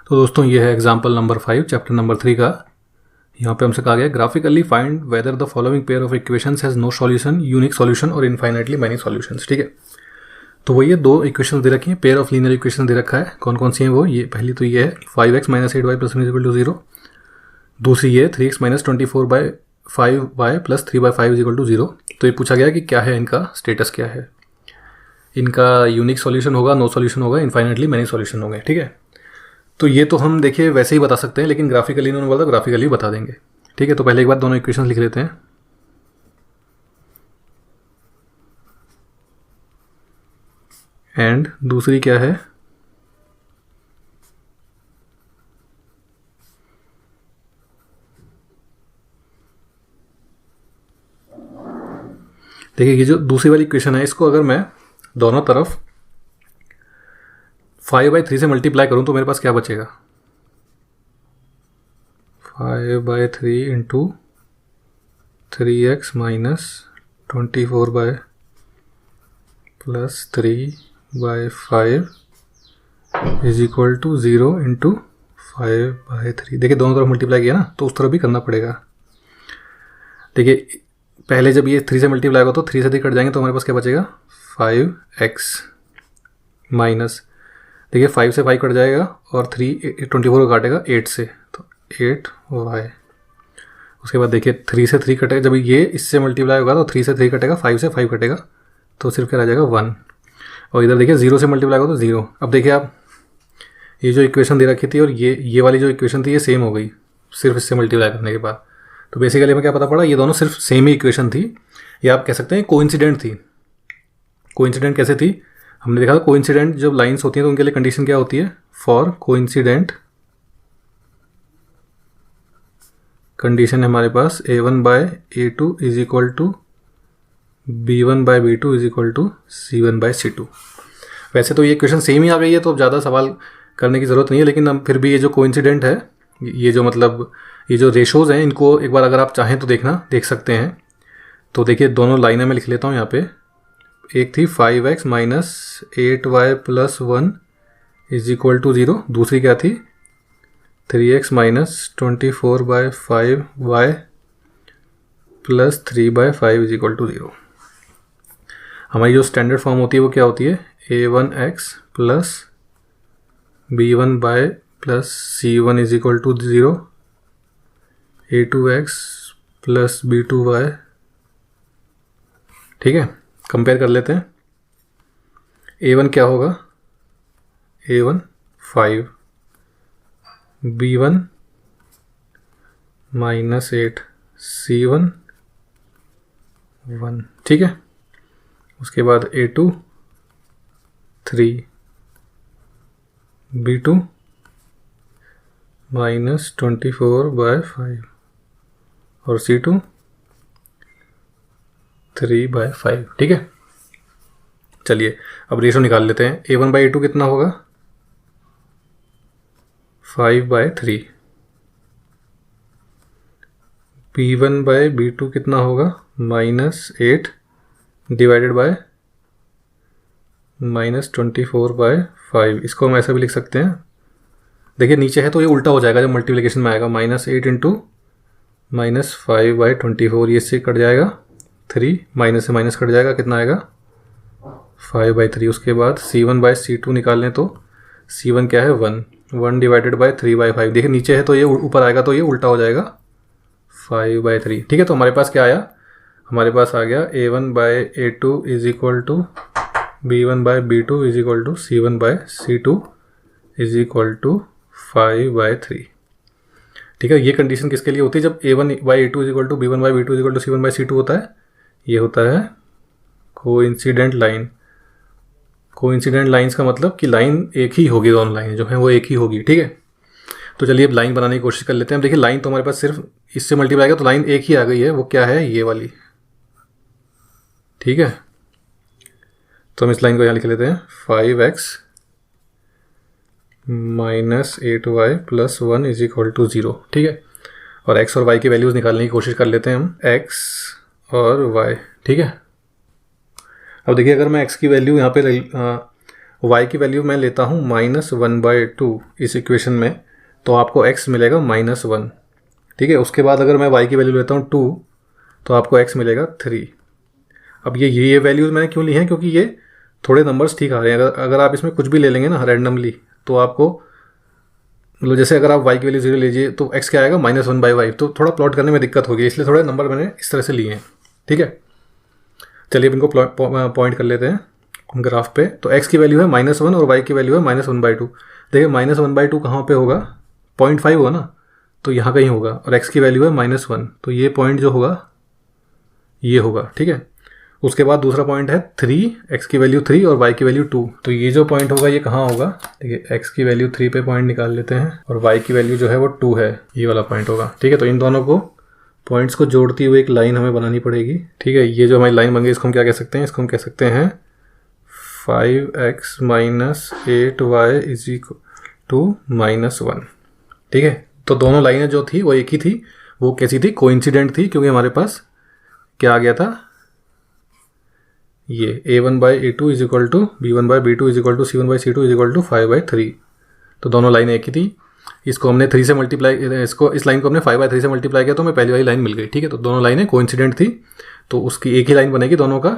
तो दोस्तों ये है एग्जाम्पल नंबर 5 चैप्टर नंबर 3 का। यहाँ पे हमसे कहा गया graphically find whether the following pair of equations has no solution, unique solution और इनफाइनाइटली मैनी सॉल्यूशंस। ठीक है, तो वो ये दो इक्वेशन दे रखी हैं, पेयर ऑफ लीनियर इक्वेशन दे रखा है। कौन कौन सी हैं वो? ये पहली तो ये है 5x - 8y + 1 = 0। दूसरी ये 3x - 24/5y + 3/5 = 0। तो ये पूछा गया कि क्या है इनका स्टेटस, क्या है इनका यूनिक सॉल्यूशन होगा, नो सॉल्यूशन होगा, इनफाइनाइटली मैनी सॉल्यूशन होंगे। ठीक है, तो ये तो हम देखिए वैसे ही बता सकते हैं, लेकिन ग्राफिकली इन्होंने बोला ग्राफिकली बता देंगे। ठीक है, तो पहले एक बार दोनों इक्वेशन लिख लेते हैं। एंड दूसरी क्या है? देखिए ये जो दूसरी वाली इक्वेशन है, इसको अगर मैं दोनों तरफ 5/3 से मल्टीप्लाई करूं तो मेरे पास क्या बचेगा? 5/3 इंटू 3x - 24 + 3/5 = 0 इंटू 5/3। देखिए दोनों तरफ मल्टीप्लाई किया ना, तो उस तरफ भी करना पड़ेगा। देखिए पहले जब ये 3 से मल्टीप्लाई होगा तो 3 से 3 कट जाएंगे, तो हमारे पास क्या बचेगा? 5x माइनस, देखिए 5 से 5 कट जाएगा और 24 को काटेगा 8 से, तो 8y। उसके बाद देखिए 3 से 3 कटेगा, जब ये इससे मल्टीप्लाई होगा तो 3 से 3 कटेगा, 5 से 5 कटेगा, तो सिर्फ क्या रह जाएगा 1। और इधर देखिए 0 से मल्टीप्लाई होगा तो 0। अब देखिए आप ये जो इक्वेशन दे रखी थी और ये वाली जो इक्वेशन थी ये सेम हो गई सिर्फ इससे मल्टीप्लाई करने के बाद। तो बेसिकली हमें क्या पता पड़ा, ये दोनों सिर्फ सेम ही इक्वेशन थी, या आप कह सकते हैं कोइंसिडेंट थी। कोइंसिडेंट कैसे थी? हमने देखा था कोइंसिडेंट जब लाइंस होती हैं तो उनके लिए कंडीशन क्या होती है? फॉर कोइंसिडेंट कंडीशन है हमारे पास a1/a2 = b1/b2 = c1/c2। वैसे तो ये इक्वेशन सेम ही आ गई है, तो अब ज़्यादा सवाल करने की ज़रूरत नहीं है, लेकिन अब फिर भी ये जो कोइंसिडेंट है, ये जो मतलब ये जो रेशोज़ हैं, इनको एक बार अगर आप चाहें तो देख सकते हैं। तो देखिए दोनों लाइनें मैं लिख लेता हूँ यहाँ पे। एक थी 5x - 8y + 1 = 0। दूसरी क्या थी? 3x - 24/5y + 3/5 = 0। हमारी जो स्टैंडर्ड फॉर्म होती है वो क्या होती है? a1x + b1y + c1 = 0, a2x + b2y। ठीक है, कंपेयर कर लेते हैं। a1 क्या होगा? a1 5, b1 -8, c1 1। ठीक है, उसके बाद a2 3, b2 -24/5 और c2 3/5। ठीक है, चलिए अब रेशो निकाल लेते हैं। a1/a2 कितना होगा? 5/3। b1/b2 कितना होगा? -8 डिवाइडेड बाय -24/5। इसको हम ऐसा भी लिख सकते हैं। देखिए नीचे है तो ये उल्टा हो जाएगा जब मल्टीप्लिकेशन में आएगा, -8 इंटू -5/24। ये इससे कट जाएगा 3, माइनस से माइनस कट जाएगा, कितना आएगा? 5/3। उसके बाद c1/c2 निकाल लें तो c1 क्या है? 1 डिवाइडेड बाय 3/5। देखिए नीचे है तो ये ऊपर आएगा, तो ये उल्टा हो जाएगा 5/3। ठीक है, तो हमारे पास क्या आया? हमारे पास आ गया a1/a2 = b1/b2 = c1/c2 = 5/3। ठीक है, ये कंडीशन किसके लिए होती है? जब a1/a2 = b1/b2 = c1/c2 होता है। ये होता है कोइंसिडेंट लाइन। कोइंसिडेंट लाइंस का मतलब कि लाइन एक ही होगी, दोनों लाइन जो हैं वो एक ही होगी। ठीक है, तो चलिए अब लाइन बनाने की कोशिश कर लेते हैं। देखिए लाइन तो हमारे पास सिर्फ इससे मल्टीप्लाई किया तो लाइन एक ही आ गई है, वो क्या है? ये वाली। ठीक है, तो हम इस लाइन को यहाँ लिख लेते हैं 5x - 8y + 1 = 0। ठीक है, और x और y की वैल्यूज़ निकालने की कोशिश कर लेते हैं हम, x और y। ठीक है, अब देखिए अगर मैं x की वैल्यू यहाँ पे y की वैल्यू मैं लेता हूँ -1/2 इस इक्वेशन में, तो आपको x मिलेगा -1, ठीक है। उसके बाद अगर मैं y की वैल्यू लेता हूँ 2, तो आपको x मिलेगा 3। अब ये वैल्यूज़ मैंने क्यों ली हैं, क्योंकि ये थोड़े नंबर्स ठीक आ रहे हैं। अगर आप इसमें कुछ भी ले लेंगे ना रैंडमली, तो आपको मतलब जैसे अगर आप y की वैल्यू 0 लीजिए तो x क्या आएगा -1/5, तो थोड़ा प्लॉट करने में दिक्कत होगी, इसलिए थोड़े नंबर मैंने इस तरह से लिए हैं, ठीक है। चलिए अब इनको पॉइंट कर लेते हैं ग्राफ पे। तो x की वैल्यू है -1 और y की वैल्यू है -1/2। देखिए -1/2 कहाँ पे होगा, 0.5 होगा ना, तो यहाँ कहीं होगा, और x की वैल्यू है -1, तो ये पॉइंट जो होगा ये होगा, ठीक है। उसके बाद दूसरा पॉइंट है 3, x की वैल्यू 3 और y की वैल्यू 2, तो ये जो पॉइंट होगा ये कहाँ होगा, देखिए x की वैल्यू 3 पे पॉइंट निकाल लेते हैं और y की वैल्यू जो है वो 2 है, ये वाला पॉइंट होगा, ठीक है। तो इन दोनों को पॉइंट्स को जोड़ती हुई एक लाइन हमें बनानी पड़ेगी, ठीक है। ये जो हमारी लाइन बन गई इसको हम क्या कह सकते हैं, इसको हम कह सकते हैं 5x - 8y = -1, ठीक है। तो दोनों लाइनें जो थी वो एक ही थी, वो कैसी थी, कोइंसिडेंट थी, क्योंकि हमारे पास क्या आ गया था, ये a1/a2 = b1/b2 = c1/c2 = 5/3, तो दोनों लाइनें एक ही थी। इसको हमने 3 से मल्टीप्लाई, इस लाइन को हमने 5/3 से मल्टीप्लाई किया तो हमें पहली वाली लाइन मिल गई, ठीक है। तो दोनों लाइनें कोइंसिडेंट थी, तो उसकी एक ही लाइन बनेगी दोनों का